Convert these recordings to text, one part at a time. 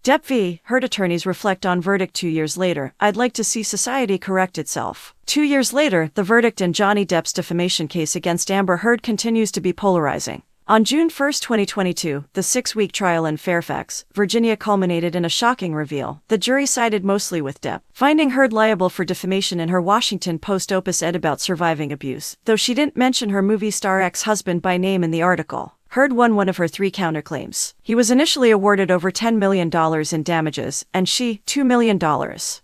Depp v. Heard attorneys reflect on verdict 2 years later. I'd like to see society correct itself. 2 years later, the verdict in Johnny Depp's defamation case against Amber Heard continues to be polarizing. On June 1, 2022, the 6-week trial in Fairfax, Virginia culminated in a shocking reveal. The jury sided mostly with Depp, finding Heard liable for defamation in her Washington Post op-ed about surviving abuse, though she didn't mention her movie star ex-husband by name in the article. Heard won one of her 3 counterclaims. He was initially awarded over $10 million in damages, and she, $2 million.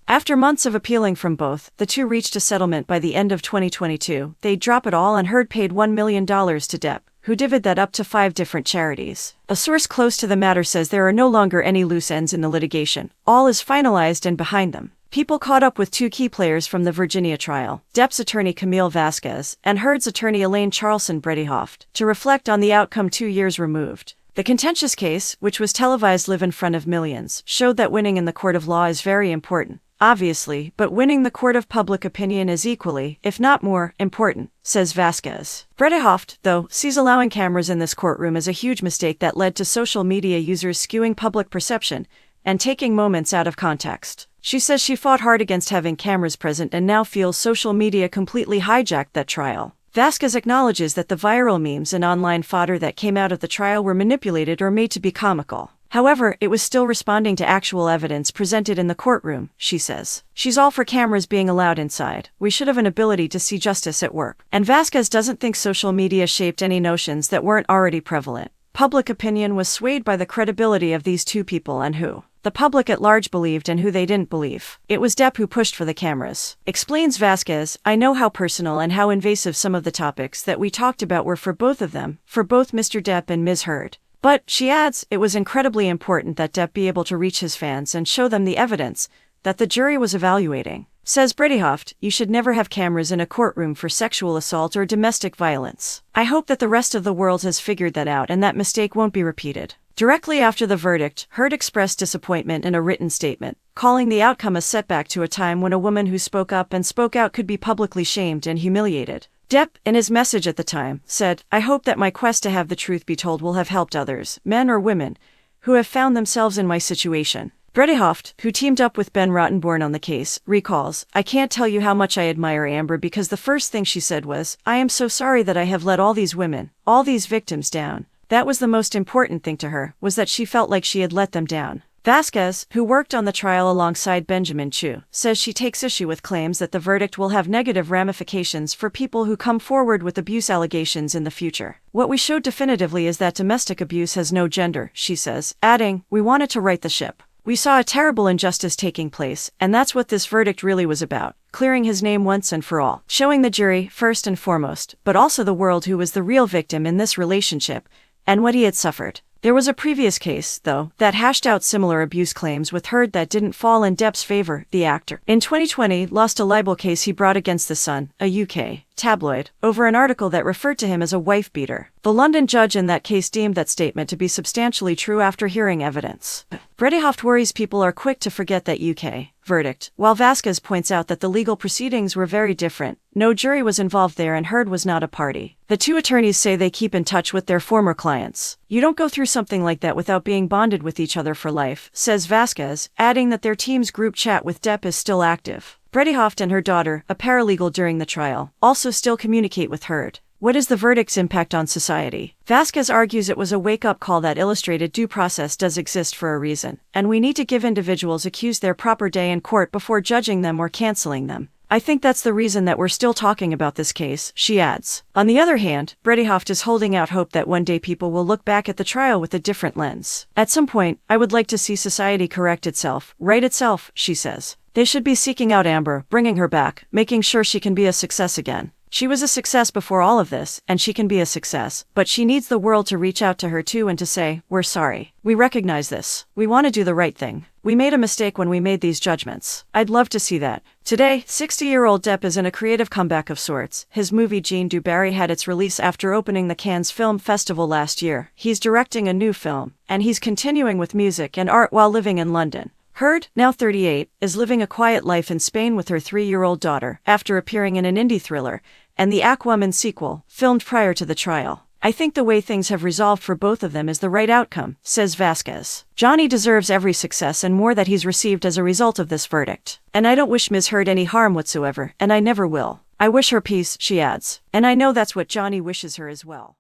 After months of appealing from both, the two reached a settlement by the end of 2022. They'd drop it all, and Heard paid $1 million to Depp, who divvied that up to 5 different charities. A source close to the matter says there are no longer any loose ends in the litigation. All is finalized and behind them. People caught up with 2 key players from the Virginia trial, Depp's attorney Camille Vasquez and Heard's attorney Elaine Charlson-Bredehoft, to reflect on the outcome 2 years removed. The contentious case, which was televised live in front of millions, showed that winning in the court of law is very important, obviously, but winning the court of public opinion is equally, if not more, important, says Vasquez. Bredehoft, though, sees allowing cameras in this courtroom as a huge mistake that led to social media users skewing public perception and taking moments out of context. She says she fought hard against having cameras present and now feels social media completely hijacked that trial. Vasquez acknowledges that the viral memes and online fodder that came out of the trial were manipulated or made to be comical. However, it was still responding to actual evidence presented in the courtroom, she says. She's all for cameras being allowed inside. We should have an ability to see justice at work. And Vasquez doesn't think social media shaped any notions that weren't already prevalent. Public opinion was swayed by the credibility of these 2 people and who the public at large believed and who they didn't believe. It was Depp who pushed for the cameras. Explains Vasquez, I know how personal and how invasive some of the topics that we talked about were for both of them, for both Mr. Depp and Ms. Heard. But, she adds, it was incredibly important that Depp be able to reach his fans and show them the evidence that the jury was evaluating. Says Bredehoft, you should never have cameras in a courtroom for sexual assault or domestic violence. I hope that the rest of the world has figured that out and that mistake won't be repeated. Directly after the verdict, Heard expressed disappointment in a written statement, calling the outcome a setback to a time when a woman who spoke up and spoke out could be publicly shamed and humiliated. Depp, in his message at the time, said, I hope that my quest to have the truth be told will have helped others, men or women, who have found themselves in my situation. Bredehoft, who teamed up with Ben Rottenborn on the case, recalls, I can't tell you how much I admire Amber because the first thing she said was, I am so sorry that I have let all these women, all these victims down. That was the most important thing to her, was that she felt like she had let them down. Vasquez, who worked on the trial alongside Benjamin Chu, says she takes issue with claims that the verdict will have negative ramifications for people who come forward with abuse allegations in the future. What we showed definitively is that domestic abuse has no gender, she says, adding, we wanted to right the ship. We saw a terrible injustice taking place, and that's what this verdict really was about, clearing his name once and for all, showing the jury, first and foremost, but also the world who was the real victim in this relationship, and what he had suffered. There was a previous case, though, that hashed out similar abuse claims with Heard that didn't fall in Depp's favor. The actor, in 2020, lost a libel case he brought against The Sun, a UK tabloid, over an article that referred to him as a wife-beater. The London judge in that case deemed that statement to be substantially true after hearing evidence. Bredehoft worries people are quick to forget that UK verdict, while Vasquez points out that the legal proceedings were very different. No jury was involved there and Heard was not a party. The 2 attorneys say they keep in touch with their former clients. You don't go through something like that without being bonded with each other for life, says Vasquez, adding that their team's group chat with Depp is still active. Bredehoft and her daughter, a paralegal during the trial, also still communicate with Heard. What is the verdict's impact on society? Vasquez argues it was a wake-up call that illustrated due process does exist for a reason, and we need to give individuals accused their proper day in court before judging them or canceling them. I think that's the reason that we're still talking about this case, she adds. On the other hand, Bredehoft is holding out hope that one day people will look back at the trial with a different lens. At some point, I would like to see society correct itself, right itself, she says. They should be seeking out Amber, bringing her back, making sure she can be a success again. She was a success before all of this, and she can be a success, but she needs the world to reach out to her too and to say, we're sorry. We recognize this. We want to do the right thing. We made a mistake when we made these judgments. I'd love to see that. Today, 60-year-old Depp is in a creative comeback of sorts. His movie Jean du Barry had its release after opening the Cannes Film Festival last year. He's directing a new film, and he's continuing with music and art while living in London. Heard, now 38, is living a quiet life in Spain with her 3-year-old daughter, after appearing in an indie thriller and the Aquaman sequel, filmed prior to the trial. I think the way things have resolved for both of them is the right outcome, says Vasquez. Johnny deserves every success and more that he's received as a result of this verdict. And I don't wish Ms. Heard any harm whatsoever, and I never will. I wish her peace, she adds. And I know that's what Johnny wishes her as well.